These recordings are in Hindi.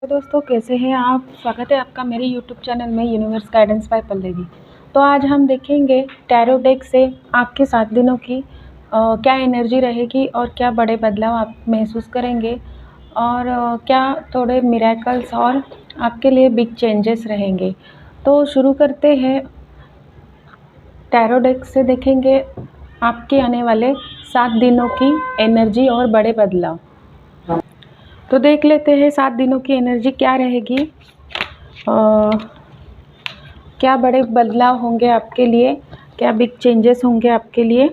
तो दोस्तों कैसे हैं आप। स्वागत है आपका मेरे YouTube चैनल में यूनिवर्स गाइडेंस बाय पल्लवी। तो आज हम देखेंगे टैरो डेक से आपके 7 दिनों की क्या एनर्जी रहेगी और क्या बड़े बदलाव आप महसूस करेंगे और क्या थोड़े मिरेकल्स और आपके लिए बिग चेंजेस रहेंगे। तो शुरू करते हैं। टैरो डेक से देखेंगे आपके आने वाले 7 दिनों की एनर्जी और बड़े बदलाव। तो देख लेते हैं 7 दिनों की एनर्जी क्या रहेगी, क्या बड़े बदलाव होंगे आपके लिए, क्या बिग चेंजेस होंगे आपके लिए।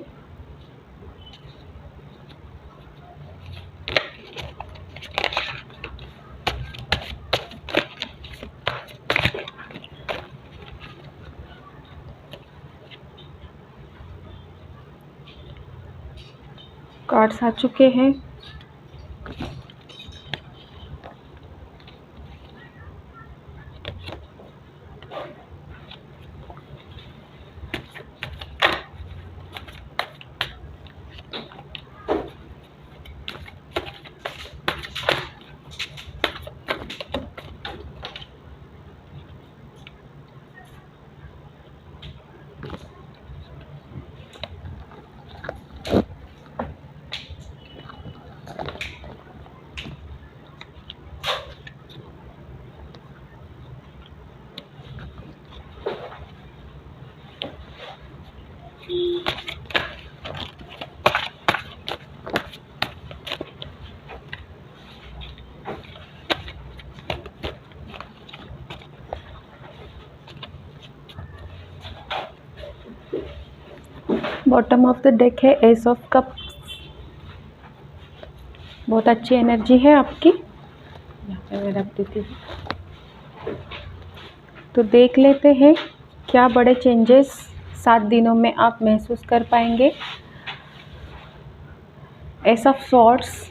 कार्ड्स आ चुके हैं। बॉटम ऑफ द डेक है एस ऑफ कप्स। बहुत अच्छी एनर्जी है आपकी। यहाँ पे मैं रख देती हूँ। तो देख लेते हैं क्या बड़े चेंजेस 7 दिनों में आप महसूस कर पाएंगे। S of swords,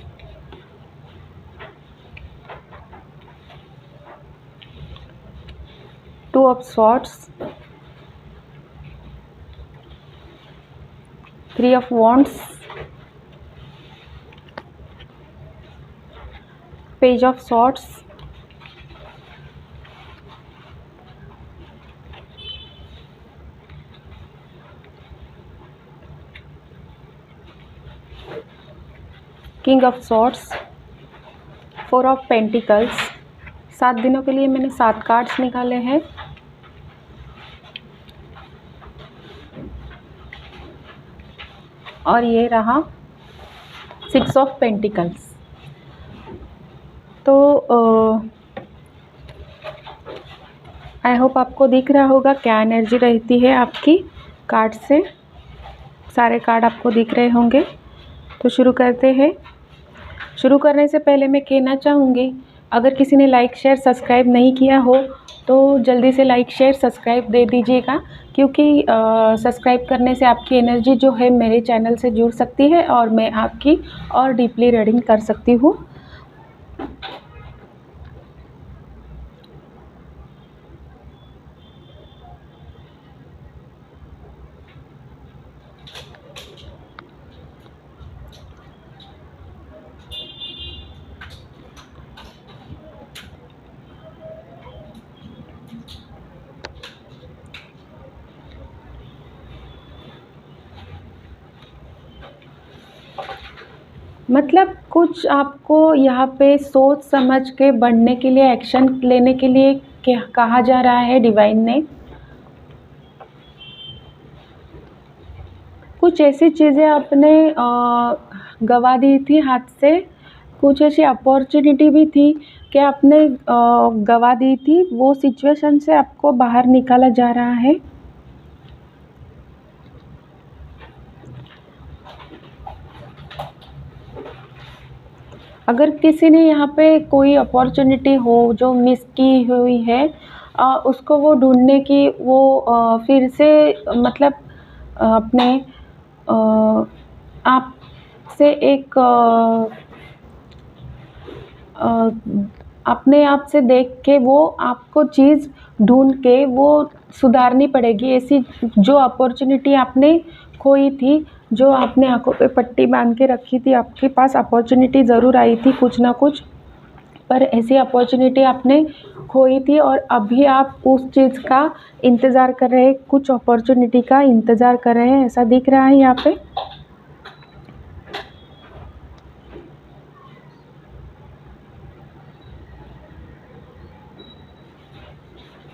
two of swords, 3 of wands, page of swords, king of swords, 4 of pentacles। 7 दिनों के लिए मैंने 7 कार्ड्स निकाले हैं। और ये रहा 6 ऑफ पेंटिकल्स। तो आई होप आपको दिख रहा होगा क्या एनर्जी रहती है आपकी कार्ड से। सारे कार्ड आपको दिख रहे होंगे। तो शुरू करते हैं। शुरू करने से पहले मैं कहना चाहूँगी, अगर किसी ने लाइक शेयर सब्सक्राइब नहीं किया हो तो जल्दी से लाइक शेयर सब्सक्राइब दे दीजिएगा, क्योंकि सब्सक्राइब करने से आपकी एनर्जी जो है मेरे चैनल से जुड़ सकती है और मैं आपकी और डीपली रीडिंग कर सकती हूँ। मतलब कुछ आपको यहाँ पे सोच समझ के बढ़ने के लिए, एक्शन लेने के लिए क्या कहा जा रहा है डिवाइन ने। कुछ ऐसी चीज़ें आपने गवा दी थी हाथ से, कुछ ऐसी अपॉर्चुनिटी भी थी कि आपने गवा दी थी। वो सिचुएशन से आपको बाहर निकाला जा रहा है। अगर किसी ने यहाँ पे कोई अपॉर्चुनिटी हो जो मिस की हुई है, उसको वो ढूंढने की वो फिर से मतलब अपने आप से एक अपने आप से देख के वो आपको चीज़ ढूंढ के वो सुधारनी पड़ेगी। ऐसी जो अपॉर्चुनिटी आपने खोई थी, जो आपने आंखों पे पट्टी बांध के रखी थी, आपके पास अपॉर्चुनिटी ज़रूर आई थी कुछ ना कुछ। पर ऐसी अपॉर्चुनिटी आपने खोई थी और अभी आप उस चीज़ का इंतज़ार कर रहे हैं, कुछ अपॉर्चुनिटी का इंतज़ार कर रहे हैं, ऐसा दिख रहा है यहाँ पे।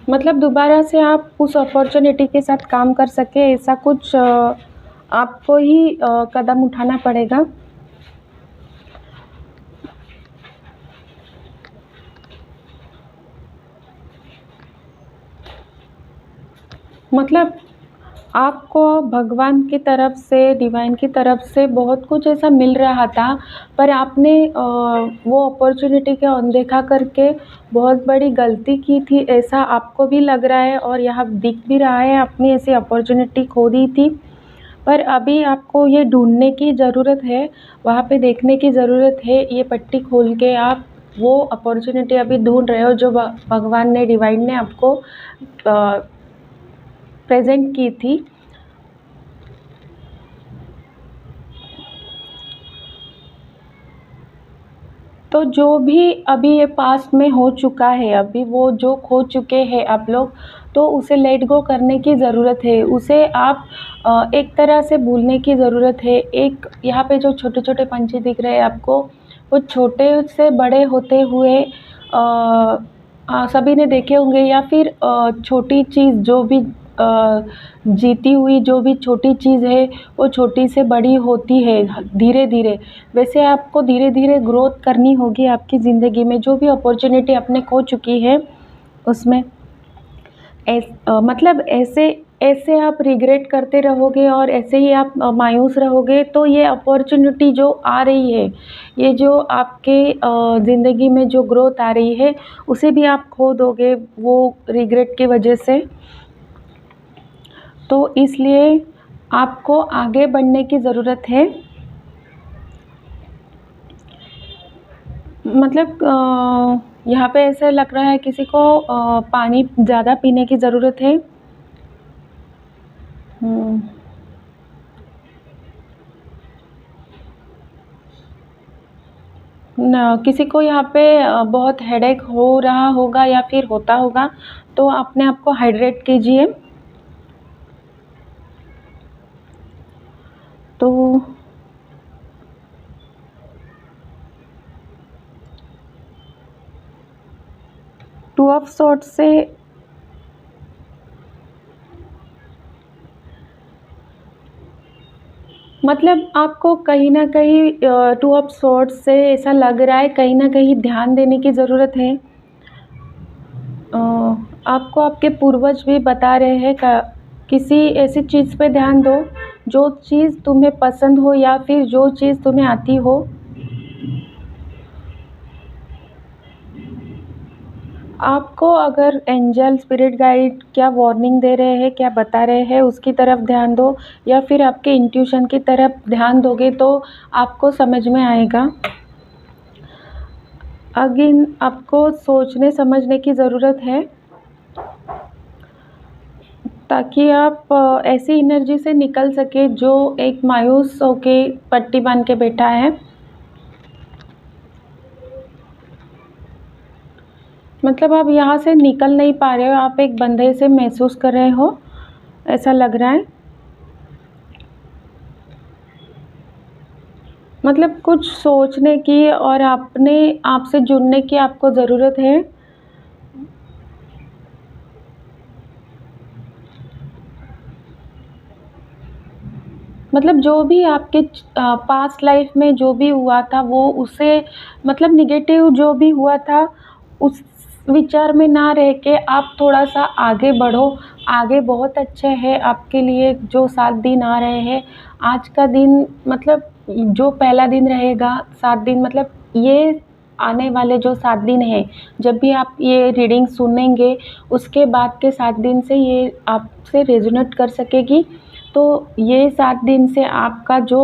मतलब दोबारा से आप उस अपॉर्चुनिटी के साथ काम कर सके, ऐसा कुछ आपको ही कदम उठाना पड़ेगा। मतलब आपको भगवान की तरफ से, डिवाइन की तरफ से बहुत कुछ ऐसा मिल रहा था, पर आपने वो अपॉर्चुनिटी को अनदेखा करके बहुत बड़ी गलती की थी, ऐसा आपको भी लग रहा है और यहाँ दिख भी रहा है। आपने ऐसी अपॉर्चुनिटी खो दी थी, पर अभी आपको ये ढूंढने की ज़रूरत है, वहाँ पे देखने की ज़रूरत है। ये पट्टी खोल के आप वो अपॉर्चुनिटी अभी ढूंढ रहे हो जो भगवान ने, डिवाइन ने आपको प्रेजेंट की थी। तो जो भी अभी ये पास्ट में हो चुका है, अभी वो जो खो चुके हैं आप लोग, तो उसे लेट गो करने की ज़रूरत है। उसे आप एक तरह से भूलने की ज़रूरत है। एक यहाँ पे जो छोटे छोटे पंछी दिख रहे हैं आपको, वो छोटे से बड़े होते हुए सभी ने देखे होंगे, या फिर छोटी चीज़ जो भी जीती हुई जो भी छोटी चीज़ है, वो छोटी से बड़ी होती है धीरे धीरे। वैसे आपको धीरे धीरे ग्रोथ करनी होगी आपकी ज़िंदगी में। जो भी अपॉर्चुनिटी आपने खो चुकी है उसमें मतलब ऐसे ऐसे आप रिग्रेट करते रहोगे और ऐसे ही आप मायूस रहोगे, तो ये अपॉर्चुनिटी जो आ रही है, ये जो आपके ज़िंदगी में जो ग्रोथ आ रही है, उसे भी आप खो दोगे वो रिग्रेट की वजह से। तो इसलिए आपको आगे बढ़ने की ज़रूरत है। मतलब यहाँ पे ऐसा लग रहा है किसी को पानी ज़्यादा पीने की ज़रूरत है। न किसी को यहाँ पे बहुत हेडेक हो रहा होगा या फिर होता होगा, तो अपने आप को हाइड्रेट कीजिए। तो टू ऑफ सॉर्ड्स से मतलब आपको कहीं न कहीं टू ऑफ सॉर्ड्स से ऐसा लग रहा है कहीं न कहीं ध्यान देने की ज़रूरत है। आपको आपके पूर्वज भी बता रहे हैं किसी ऐसी चीज़ पे ध्यान दो जो चीज़ तुम्हें पसंद हो या फिर जो चीज़ तुम्हें आती हो। आपको अगर एंजल, स्पिरिट गाइड क्या वार्निंग दे रहे हैं, क्या बता रहे हैं, उसकी तरफ ध्यान दो, या फिर आपके इंट्यूशन की तरफ ध्यान दोगे तो आपको समझ में आएगा। अगेन आपको सोचने समझने की ज़रूरत है ताकि आप ऐसी एनर्जी से निकल सके जो एक मायूस होके पट्टी बांध के बैठा है। मतलब आप यहाँ से निकल नहीं पा रहे हो, आप एक बंधे से महसूस कर रहे हो, ऐसा लग रहा है। मतलब कुछ सोचने की और अपने आप से जुड़ने की आपको ज़रूरत है। मतलब जो भी आपके पास्ट लाइफ में जो भी हुआ था, वो उसे मतलब निगेटिव जो भी हुआ था उस विचार में ना रह के आप थोड़ा सा आगे बढ़ो। आगे बहुत अच्छे है आपके लिए जो 7 दिन आ रहे हैं। आज का दिन मतलब जो पहला दिन रहेगा, 7 दिन मतलब ये आने वाले जो 7 दिन हैं, जब भी आप ये रीडिंग सुनेंगे उसके बाद के 7 दिन से ये आपसे रेजोनेट कर सकेगी। तो ये 7 दिन से आपका जो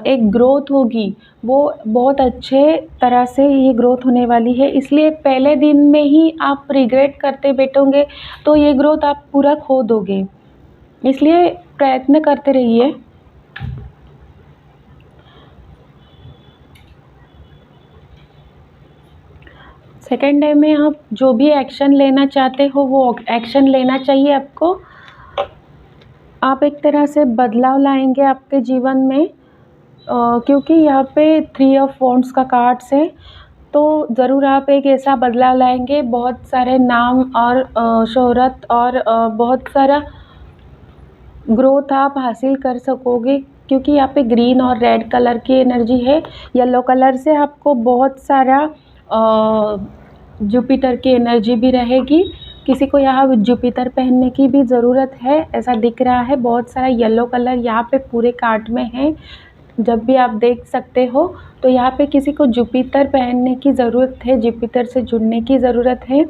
एक ग्रोथ होगी, वो बहुत अच्छे तरह से ये ग्रोथ होने वाली है। इसलिए पहले दिन में ही आप रिग्रेट करते बैठोगे तो ये ग्रोथ आप पूरा खो दोगे। इसलिए प्रयत्न करते रहिए। सेकेंड डे में आप जो भी एक्शन लेना चाहते हो वो एक्शन लेना चाहिए आपको। आप एक तरह से बदलाव लाएंगे आपके जीवन में, क्योंकि यहाँ पे 3 ऑफ वॉन्ड्स का कार्ड्स है, तो ज़रूर आप एक ऐसा बदलाव लाएंगे, बहुत सारे नाम और शोहरत और बहुत सारा ग्रोथ आप हासिल कर सकोगे, क्योंकि यहाँ पे ग्रीन और रेड कलर की एनर्जी है। येलो कलर से आपको बहुत सारा जुपिटर की एनर्जी भी रहेगी। किसी को यहाँ जुपिटर पहनने की भी ज़रूरत है, ऐसा दिख रहा है। बहुत सारा येलो कलर यहाँ पे पूरे कार्ड में है, जब भी आप देख सकते हो। तो यहाँ पे किसी को जुपिटर पहनने की ज़रूरत है, जुपिटर से जुड़ने की ज़रूरत है,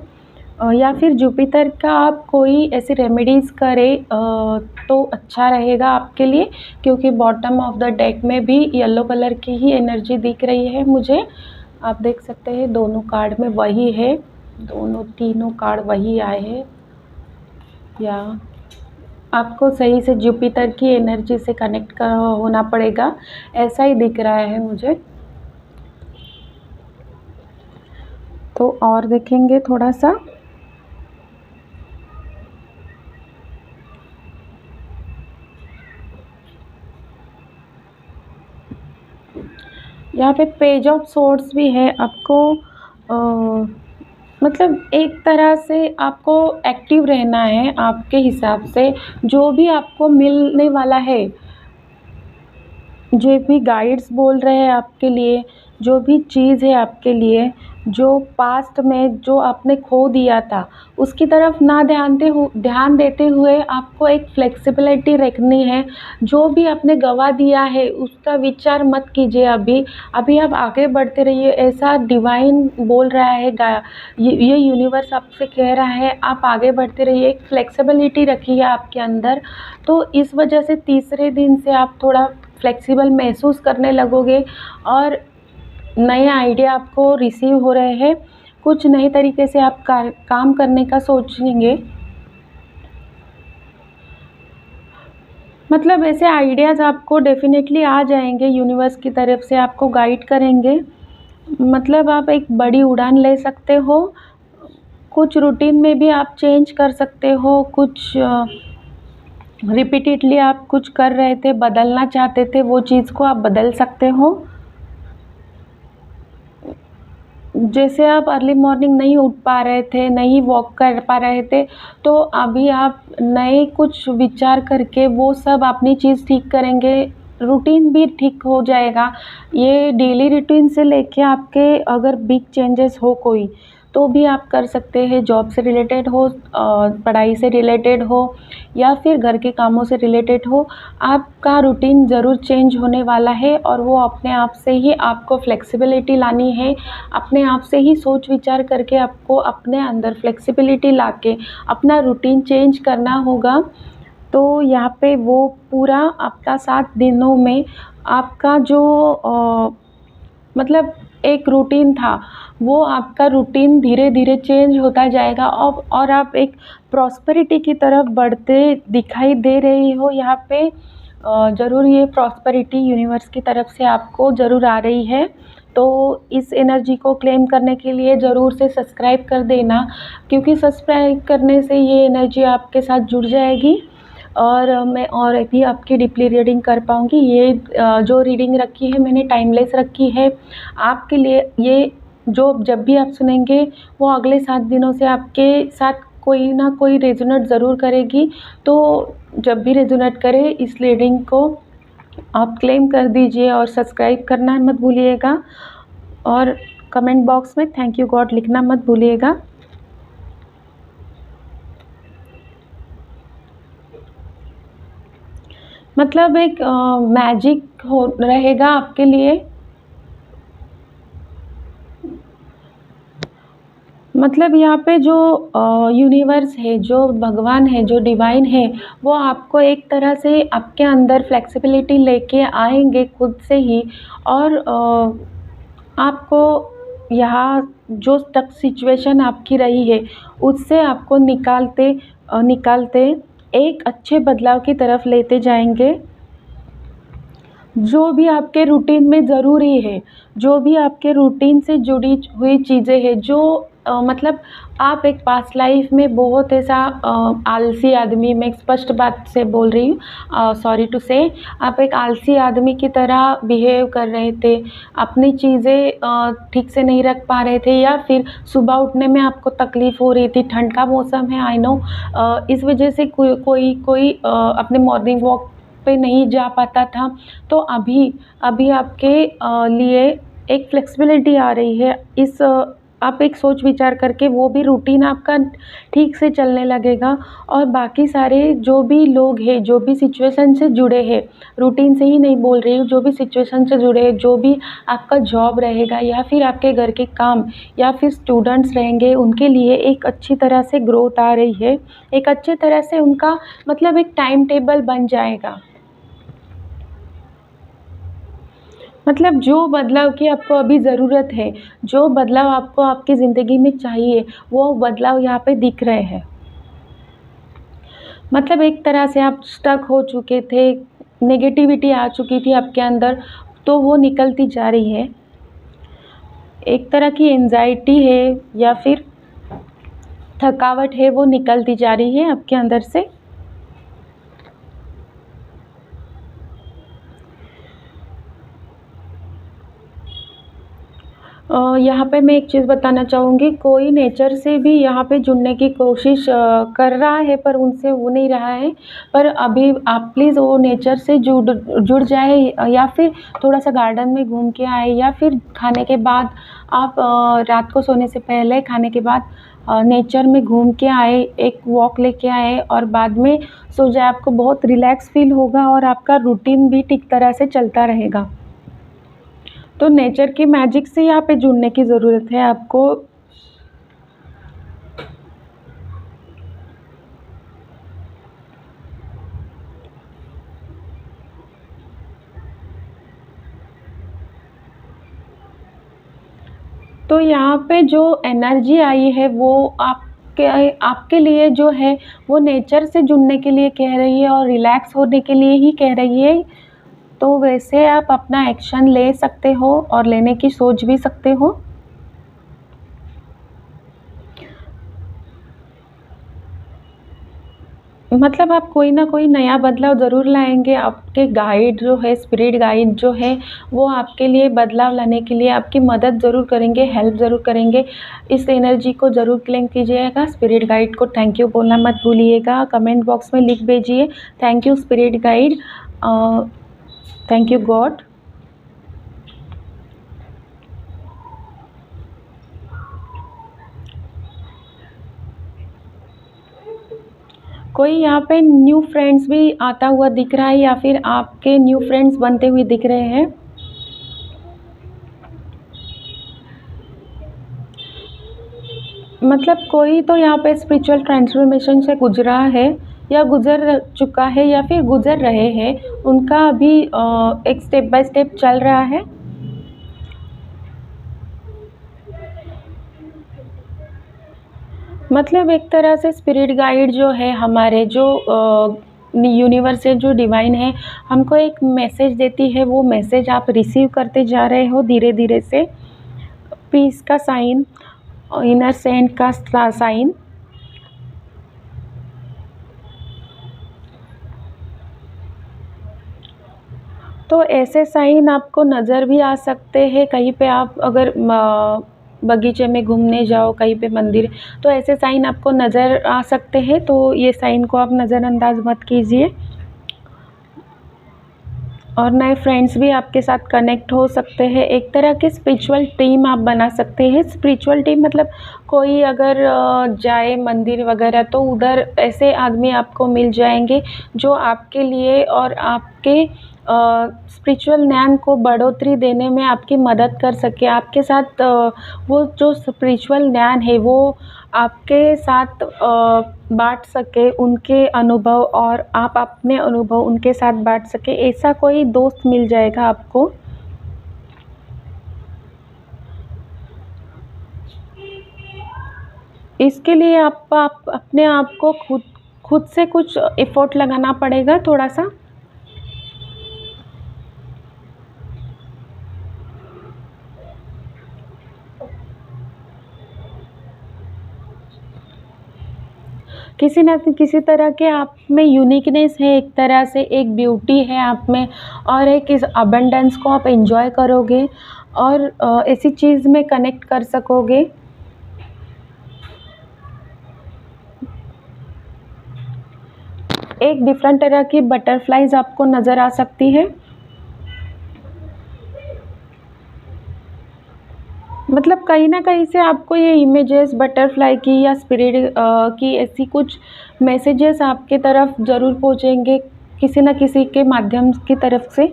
या फिर जुपिटर का आप कोई ऐसी रेमेडीज़ करें तो अच्छा रहेगा आपके लिए, क्योंकि बॉटम ऑफ द डेक में भी येलो कलर की ही एनर्जी दिख रही है मुझे। आप देख सकते हैं दोनों कार्ड में वही है, तीनों कार्ड वही आए हैं। या आपको सही से जुपिटर की एनर्जी से कनेक्ट होना पड़ेगा, ऐसा ही दिख रहा है मुझे। तो और देखेंगे थोड़ा सा। यहाँ पे पेज ऑफ सोर्ड्स भी है। आपको मतलब एक तरह से आपको एक्टिव रहना है आपके हिसाब से। जो भी आपको मिलने वाला है, जो भी गाइड्स बोल रहे हैं आपके लिए, जो भी चीज़ है आपके लिए, जो पास्ट में जो आपने खो दिया था, उसकी तरफ ना ध्यान देते हुए आपको एक फ्लेक्सिबिलिटी रखनी है। जो भी आपने गवा दिया है उसका विचार मत कीजिए अभी आप आगे बढ़ते रहिए, ऐसा डिवाइन बोल रहा है। ये यूनिवर्स आपसे कह रहा है आप आगे बढ़ते रहिए, एक फ्लेक्सिबिलिटी रखिए आपके अंदर। तो इस वजह से तीसरे दिन से आप थोड़ा फ्लेक्सिबल महसूस करने लगोगे और नए आइडिया आपको रिसीव हो रहे हैं। कुछ नए तरीके से आप काम करने का सोचेंगे। मतलब ऐसे आइडियाज़ आपको डेफिनेटली आ जाएंगे, यूनिवर्स की तरफ से आपको गाइड करेंगे। मतलब आप एक बड़ी उड़ान ले सकते हो। कुछ रूटीन में भी आप चेंज कर सकते हो। कुछ रिपीटेडली आप कुछ कर रहे थे, बदलना चाहते थे, वो चीज़ को आप बदल सकते हो। जैसे आप अर्ली मॉर्निंग नहीं उठ पा रहे थे, नहीं वॉक कर पा रहे थे, तो अभी आप नए कुछ विचार करके वो सब अपनी चीज़ ठीक करेंगे, रूटीन भी ठीक हो जाएगा। ये डेली रूटीन से लेके आपके अगर बिग चेंजेस हो कोई, तो भी आप कर सकते हैं। जॉब से रिलेटेड हो, पढ़ाई से रिलेटेड हो, या फिर घर के कामों से रिलेटेड हो, आपका रूटीन ज़रूर चेंज होने वाला है। और वो अपने आप से ही आपको फ्लेक्सिबिलिटी लानी है। अपने आप से ही सोच विचार करके आपको अपने अंदर फ्लेक्सिबिलिटी लाके अपना रूटीन चेंज करना होगा। तो यहाँ पे वो पूरा आपका 7 दिनों में आपका जो मतलब एक रूटीन था, वो आपका रूटीन धीरे धीरे चेंज होता जाएगा। और आप एक प्रॉस्पेरिटी की तरफ बढ़ते दिखाई दे रही हो। यहाँ पे ज़रूर ये प्रॉस्पेरिटी यूनिवर्स की तरफ से आपको ज़रूर आ रही है। तो इस एनर्जी को क्लेम करने के लिए ज़रूर से सब्सक्राइब कर देना, क्योंकि सब्सक्राइब करने से ये एनर्जी आपके साथ जुड़ जाएगी और मैं और भी आपकी डीपली रीडिंग कर पाऊँगी। ये जो रीडिंग रखी है मैंने टाइमलेस रखी है आपके लिए। ये जो जब भी आप सुनेंगे वो अगले 7 दिनों से आपके साथ कोई ना कोई रेजोनेट ज़रूर करेगी। तो जब भी रेजोनेट करे इस रीडिंग को आप क्लेम कर दीजिए और सब्सक्राइब करना मत भूलिएगा। और कमेंट बॉक्स में थैंक यू गॉड लिखना मत भूलिएगा। मतलब एक मैजिक हो रहेगा आपके लिए। मतलब यहाँ पे जो यूनिवर्स है, जो भगवान है, जो डिवाइन है, वो आपको एक तरह से आपके अंदर फ्लेक्सिबिलिटी लेके आएंगे खुद से ही। और आपको यहाँ जो तक सिचुएशन आपकी रही है उससे आपको निकालते एक अच्छे बदलाव की तरफ लेते जाएंगे। जो भी आपके रूटीन में ज़रूरी है, जो भी आपके रूटीन से जुड़ी हुई चीज़ें हैं, जो मतलब आप एक पास्ट लाइफ में बहुत ऐसा आलसी आदमी, मैं एक स्पष्ट बात से बोल रही हूँ, सॉरी टू से, आप एक आलसी आदमी की तरह बिहेव कर रहे थे, अपनी चीज़ें ठीक से नहीं रख पा रहे थे, या फिर सुबह उठने में आपको तकलीफ़ हो रही थी, ठंड का मौसम है, आई नो, इस वजह से कोई अपने मॉर्निंग वॉक पे नहीं जा पाता था। तो अभी अभी आपके लिए एक फ्लेक्सिबिलिटी आ रही है, आप एक सोच विचार करके वो भी रूटीन आपका ठीक से चलने लगेगा, और बाकी सारे जो भी लोग हैं, जो भी सिचुएशन से जुड़े हैं, रूटीन से ही नहीं बोल रही हूँ, जो भी सिचुएशन से जुड़े हैं, जो भी आपका जॉब रहेगा या फिर आपके घर के काम या फिर स्टूडेंट्स रहेंगे, उनके लिए एक अच्छी तरह से ग्रोथ आ रही है, एक अच्छी तरह से उनका मतलब एक टाइम टेबल बन जाएगा। मतलब जो बदलाव की आपको अभी ज़रूरत है, जो बदलाव आपको आपकी ज़िंदगी में चाहिए, वो बदलाव यहाँ पे दिख रहे हैं। मतलब एक तरह से आप स्टक हो चुके थे, नेगेटिविटी आ चुकी थी आपके अंदर, तो वो निकलती जा रही है। एक तरह की एंग्ज़ायटी है या फिर थकावट है, वो निकलती जा रही है आपके अंदर से। यहाँ पे मैं एक चीज़ बताना चाहूँगी, कोई नेचर से भी यहाँ पे जुड़ने की कोशिश कर रहा है, पर उनसे हो नहीं रहा है। पर अभी आप प्लीज़ वो नेचर से जुड़ जाए, या फिर थोड़ा-सा गार्डन में घूम के आए, या फिर खाने के बाद आप रात को सोने से पहले खाने के बाद नेचर में घूम के आए, एक वॉक लेके आए और बाद में सो जाए। आपको बहुत रिलैक्स फ़ील होगा और आपका रूटीन भी ठीक तरह से चलता रहेगा। तो नेचर की मैजिक से यहाँ पे जुड़ने की ज़रूरत है आपको। तो यहाँ पे जो एनर्जी आई है, वो आपके आपके लिए जो है, वो नेचर से जुड़ने के लिए कह रही है और रिलैक्स होने के लिए ही कह रही है। तो वैसे आप अपना एक्शन ले सकते हो और लेने की सोच भी सकते हो। मतलब आप कोई ना कोई नया बदलाव ज़रूर लाएँगे। आपके गाइड जो है, स्पिरिट गाइड जो है, वो आपके लिए बदलाव लाने के लिए आपकी मदद ज़रूर करेंगे, हेल्प ज़रूर करेंगे। इस एनर्जी को ज़रूर क्लेम कीजिएगा। स्पिरिट गाइड को थैंक यू बोलना मत भूलिएगा। कमेंट बॉक्स में लिख भेजिए, thank you spirit guide, thank you God. कोई यहाँ पे न्यू फ्रेंड्स भी आता हुआ दिख रहा है, या फिर आपके न्यू फ्रेंड्स बनते हुए दिख रहे हैं। मतलब कोई तो यहाँ पे स्पिरिचुअल ट्रांसफॉर्मेशन से गुजरा है, या गुजर चुका है, या फिर गुजर रहे हैं। उनका अभी एक स्टेप बाय स्टेप चल रहा है। मतलब एक तरह से स्पिरिट गाइड जो है, हमारे जो यूनिवर्स से जो डिवाइन है, हमको एक मैसेज देती है। वो मैसेज आप रिसीव करते जा रहे हो धीरे धीरे से। पीस का साइन, इनर सेंट का साइन। तो ऐसे साइन आपको नज़र भी आ सकते हैं। कहीं पे आप अगर बगीचे में घूमने जाओ, कहीं पे मंदिर, तो ऐसे साइन आपको नज़र आ सकते हैं। तो ये साइन को आप नज़रअंदाज मत कीजिए। और नए फ्रेंड्स भी आपके साथ कनेक्ट हो सकते हैं। एक तरह की स्पिरिचुअल टीम आप बना सकते हैं। स्पिरिचुअल टीम मतलब कोई अगर जाए मंदिर वगैरह, तो उधर ऐसे आदमी आपको मिल जाएंगे जो आपके लिए और आपके स्पिरिचुअल ज्ञान को बढ़ोतरी देने में आपकी मदद कर सके। आपके साथ वो जो स्पिरिचुअल ज्ञान है, वो आपके साथ बाँट सके उनके अनुभव, और आप अपने अनुभव उनके साथ बाँट सके। ऐसा कोई दोस्त मिल जाएगा आपको। इसके लिए आप अपने आप को खुद खुद से कुछ एफ़र्ट लगाना पड़ेगा थोड़ा-सा। किसी न किसी तरह के आप में यूनिकनेस है, एक तरह से एक ब्यूटी है आप में, और एक इस अबंडेंस को आप एन्जॉय करोगे और ऐसी चीज़ में कनेक्ट कर सकोगे। एक डिफरेंट तरह की बटरफ्लाइज आपको नज़र आ सकती है। मतलब कहीं न कहीं से आपको ये इमेजेस बटरफ्लाई की या स्पिरिट की ऐसी कुछ मैसेजेस आपके तरफ ज़रूर पहुँचेंगे, किसी न किसी के माध्यम की तरफ से।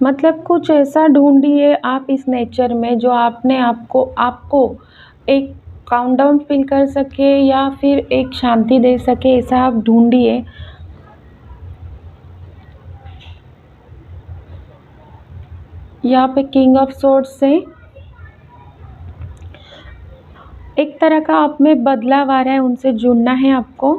मतलब कुछ ऐसा ढूँढिए आप इस नेचर में जो आपने आपको आपको एक काउंटडाउन फ़ील कर सके या फिर एक शांति दे सके, ऐसा आप ढूँढिए। यहाँ पे किंग ऑफ सोर्ड्स है। एक तरह का आप में बदलाव आ रहा है, उनसे जुड़ना है आपको।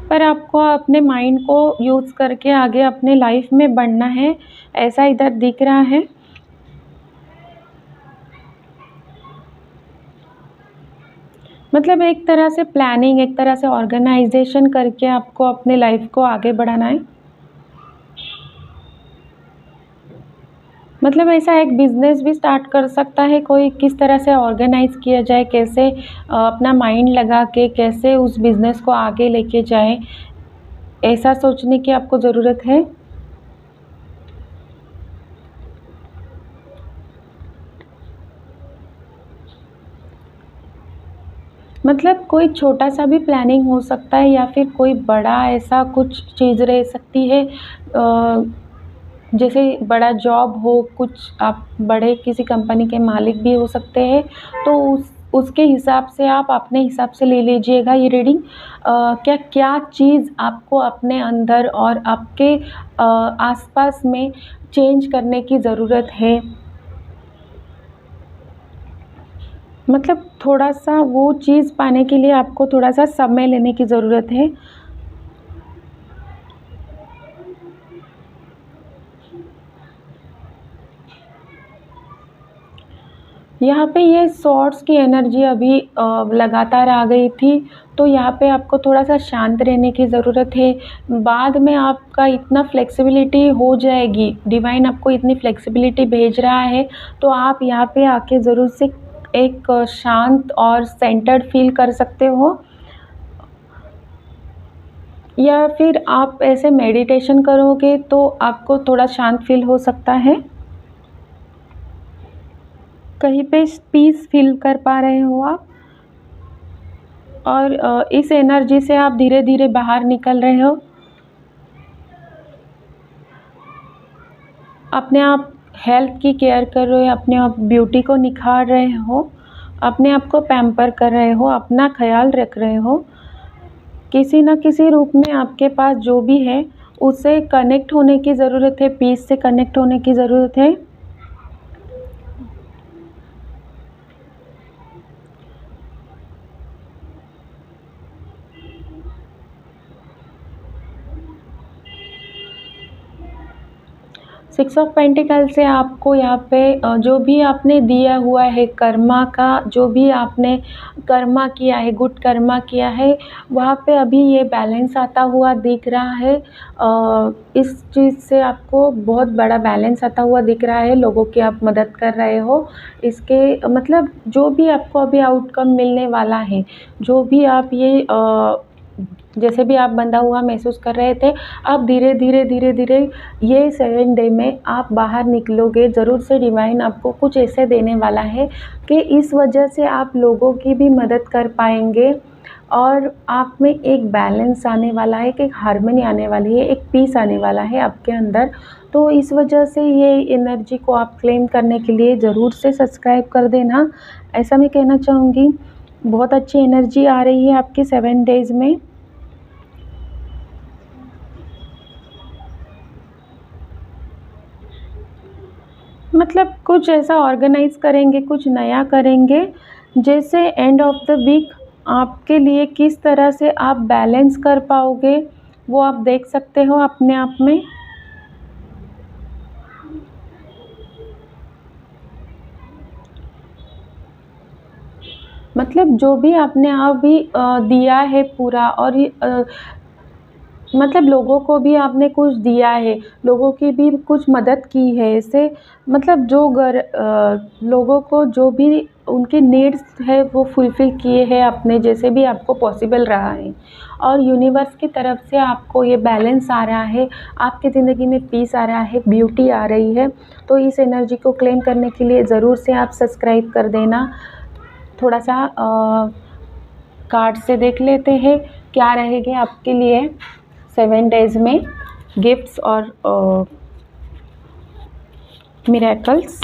पर आपको अपने माइंड को यूज़ करके आगे अपने लाइफ में बढ़ना है, ऐसा इधर दिख रहा है। मतलब एक तरह से प्लानिंग, एक तरह से ऑर्गेनाइजेशन करके आपको अपने लाइफ को आगे बढ़ाना है। मतलब ऐसा एक बिज़नेस भी स्टार्ट कर सकता है कोई, किस तरह से ऑर्गेनाइज़ किया जाए, कैसे अपना माइंड लगा के कैसे उस बिज़नेस को आगे लेके जाएँ, ऐसा सोचने की आपको ज़रूरत है। मतलब कोई छोटा-सा भी प्लानिंग हो सकता है या फिर कोई बड़ा ऐसा कुछ चीज़ रह सकती है, जैसे बड़ा जॉब हो, कुछ आप बड़े किसी कंपनी के मालिक भी हो सकते हैं, तो उसके हिसाब से आप अपने हिसाब से ले लीजिएगा ये रीडिंग। क्या चीज़ आपको अपने अंदर और आपके आस-पास में चेंज करने की ज़रूरत है। मतलब थोड़ा-सा वो चीज़ पाने के लिए आपको थोड़ा-सा समय लेने की ज़रूरत है। यहाँ पे ये सॉर्ड्स की एनर्जी अभी लगातार आ गई थी, तो यहाँ पे आपको थोड़ा-सा शांत रहने की ज़रूरत है। बाद में आपका इतना फ्लेक्सिबिलिटी हो जाएगी, डिवाइन आपको इतनी फ्लेक्सिबिलिटी भेज रहा है, तो आप यहाँ पे आके ज़रूर से एक शांत और सेंटर्ड फ़ील कर सकते हो। या फिर आप ऐसे मेडिटेशन करोगे तो आपको थोड़ा शांत फ़ील हो सकता है। कहीं पे पीस फ़ील कर पा रहे हो आप, और इस एनर्जी से आप धीरे-धीरे बाहर निकल रहे हो। अपने आप हेल्थ की केयर कर रहे हो, अपने आप ब्यूटी को निखार रहे हो, अपने आप को पैम्पर कर रहे हो, अपना ख़्याल रख रहे हो। किसी न किसी रूप में आपके पास जो भी है, उससे कनेक्ट होने की ज़रूरत है, पीस से कनेक्ट होने की ज़रूरत है। सिक्स ऑफ पेंटिकल से आपको यहाँ पे जो भी आपने दिया हुआ है कर्मा का, जो भी आपने कर्मा किया है, गुड कर्मा किया है, वहाँ पे अभी ये बैलेंस आता हुआ दिख रहा है। इस चीज़ से आपको बहुत बड़ा बैलेंस आता हुआ दिख रहा है, लोगों की आप मदद कर रहे हो। इसके मतलब जो भी आपको अभी आउटकम मिलने वाला है, जो भी आप ये जैसे भी आप बंधा हुआ महसूस कर रहे थे, अब धीरे-धीरे ये 7 डे में आप बाहर निकलोगे। ज़रूर से डिवाइन आपको कुछ ऐसे देने वाला है कि इस वजह से आप लोगों की भी मदद कर पाएँगे और आप में एक बैलेंस आने वाला है, एक हार्मनी आने वाली है, एक पीस आने वाला है आपके अंदर। तो इस वजह से ये एनर्जी को आप क्लेम करने के लिए ज़रूर से सब्सक्राइब कर देना, ऐसा मैं कहना चाहूँगी। बहुत अच्छी एनर्जी आ रही है आपकी 7 डेज़ में। मतलब कुछ ऐसा ऑर्गेनाइज़ करेंगे, कुछ नया करेंगे, जैसे एंड ऑफ द वीक आपके लिए किस तरह से आप बैलेंस कर पाओगे वो आप देख सकते हो अपने आप में। मतलब जो भी आपने अभी दिया है पूरा, और मतलब लोगों को भी आपने कुछ दिया है, लोगों की भी कुछ मदद की है ऐसे। मतलब लोगों को जो भी उनकी नीड्स है वो फुलफ़िल किए हैं अपने, जैसे भी आपको पॉसिबल रहा है। और यूनिवर्स की तरफ से आपको ये बैलेंस आ रहा है, आपकी ज़िंदगी में पीस आ रहा है, ब्यूटी आ रही है। तो इस एनर्जी को क्लेम करने के लिए ज़रूर से आप सब्सक्राइब कर देना। थोड़ा सा कार्ड से देख लेते हैं क्या रहेंगे आपके लिए 7 डेज़ में गिफ्ट्स और मिरेकल्स।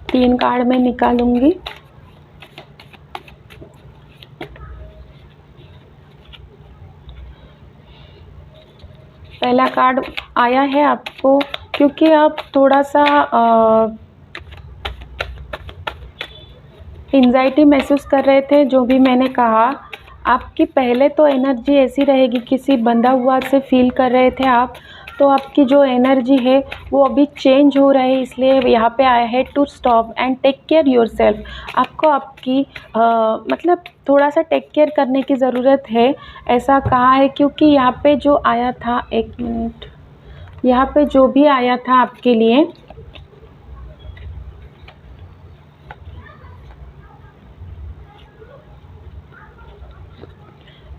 तीन कार्ड मैं निकालूंगी। पहला कार्ड आया है आपको, क्योंकि आप थोड़ा सा एंजाइटी महसूस कर रहे थे, जो भी मैंने कहा। आपकी पहले तो एनर्जी ऐसी रहेगी, किसी बंधा हुआ से फील कर रहे थे आप, तो आपकी जो एनर्जी है वो अभी चेंज हो रहा है। इसलिए यहाँ पे आया है to stop and take care yourself. आपको आपकी मतलब थोड़ा सा टेक केयर करने की ज़रूरत है, ऐसा कहा है। क्योंकि यहाँ पे जो आया था, एक मिनट, यहाँ पे जो भी आया था आपके लिए,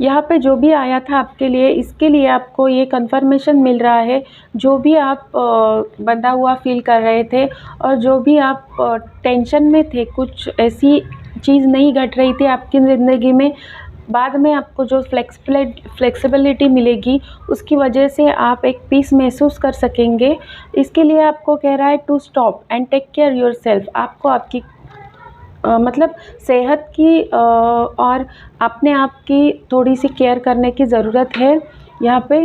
यहाँ पे जो भी आया था आपके लिए, इसके लिए आपको ये कंफर्मेशन मिल रहा है। जो भी आप बंधा हुआ फील कर रहे थे, और जो भी आप टेंशन में थे, कुछ ऐसी चीज़ नहीं घट रही थी आपकी ज़िंदगी में, बाद में आपको जो फ्लेक्सिबिलिटी मिलेगी, उसकी वजह से आप एक पीस महसूस कर सकेंगे। इसके लिए आपको कह रहा है to stop and take care yourself. आपको आपकी मतलब सेहत की और अपने आप की थोड़ी सी केयर करने की ज़रूरत है। यहाँ पे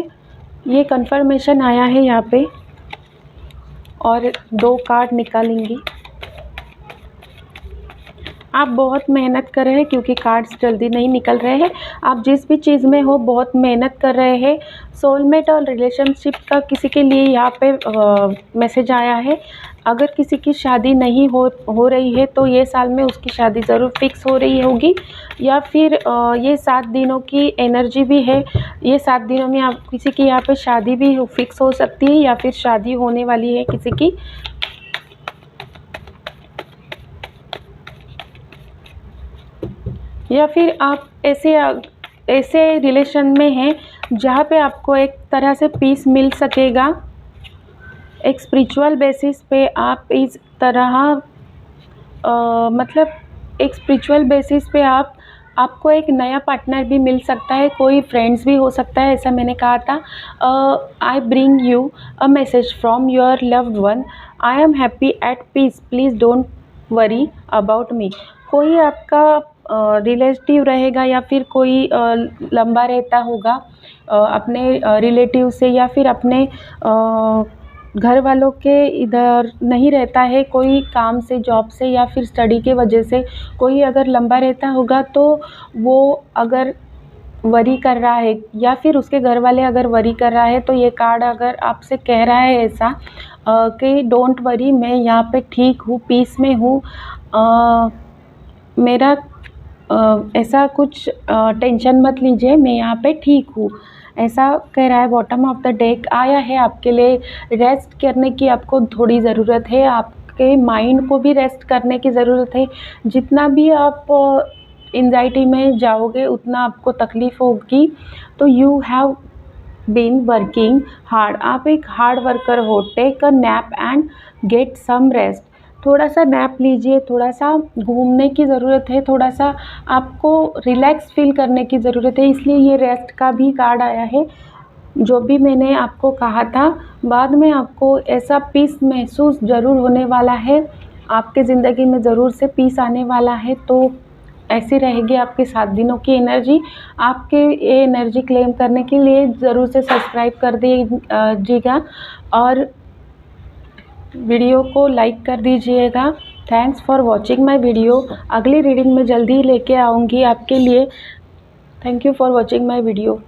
ये कंफर्मेशन आया है यहाँ पे, और 2 कार्ड निकालेंगी। आप बहुत मेहनत कर रहे हैं, क्योंकि कार्ड्स जल्दी नहीं निकल रहे हैं। आप जिस भी चीज़ में हो बहुत मेहनत कर रहे हैं। सोलमेट और रिलेशनशिप का किसी के लिए यहाँ पे मैसेज आया है। अगर किसी की शादी नहीं हो रही है, तो ये साल में उसकी शादी ज़रूर फिक्स हो रही होगी। या फिर ये 7 दिनों की एनर्जी भी है। ये 7 दिनों में आप किसी की यहाँ पे शादी भी फिक्स हो सकती है, या फिर शादी होने वाली है किसी की। या फिर आप ऐसे रिलेशन में हैं जहाँ पे आपको एक तरह से पीस मिल सकेगा। एक स्पिरिचुअल बेसिस पे आप इस तरह मतलब एक स्पिरिचुअल बेसिस पे आपको एक नया पार्टनर भी मिल सकता है, कोई फ्रेंड्स भी हो सकता है, ऐसा मैंने कहा था। I bring you a message from your loved one, I am happy at peace, please don't worry about me. कोई आपका रिलेटिव रहेगा, या फिर कोई लंबा रहता होगा अपने रिलेटिव से, या फिर अपने घर वालों के इधर नहीं रहता है, कोई काम से, जॉब से, या फिर स्टडी के वजह से कोई अगर लंबा रहता होगा, तो वो अगर वरी कर रहा है, या फिर उसके घर वाले अगर वरी कर रहा है, तो ये कार्ड अगर आपसे कह रहा है ऐसा कि डोंट वरी, मैं यहाँ पे ठीक हूँ, पीस में हूँ, मेरा ऐसा कुछ टेंशन मत लीजिए, मैं यहाँ पे ठीक हूँ, ऐसा कह रहा है। बॉटम ऑफ द डेक आया है आपके लिए रेस्ट करने की आपको थोड़ी ज़रूरत है, आपके माइंड को भी रेस्ट करने की ज़रूरत है। जितना भी आप एंजाइटी में जाओगे, उतना आपको तकलीफ़ होगी। तो you have been working hard, आप एक हार्ड वर्कर हो। Take a nap and get some rest. थोड़ा सा नैप लीजिए, थोड़ा सा घूमने की ज़रूरत है, थोड़ा सा आपको रिलैक्स फील करने की ज़रूरत है, इसलिए ये रेस्ट का भी कार्ड आया है। जो भी मैंने आपको कहा था, बाद में आपको ऐसा पीस महसूस ज़रूर होने वाला है, आपके ज़िंदगी में ज़रूर से पीस आने वाला है। तो ऐसी रहेगी आपकी 7 दिनों की एनर्जी। आपके ये एनर्जी क्लेम करने के लिए ज़रूर से सब्सक्राइब कर दीजिएगा और वीडियो को लाइक कर दीजिएगा। Thanks for watching my video. अगली रीडिंग में जल्दी ही लेके आऊँगी आपके लिए। Thank you for watching my video.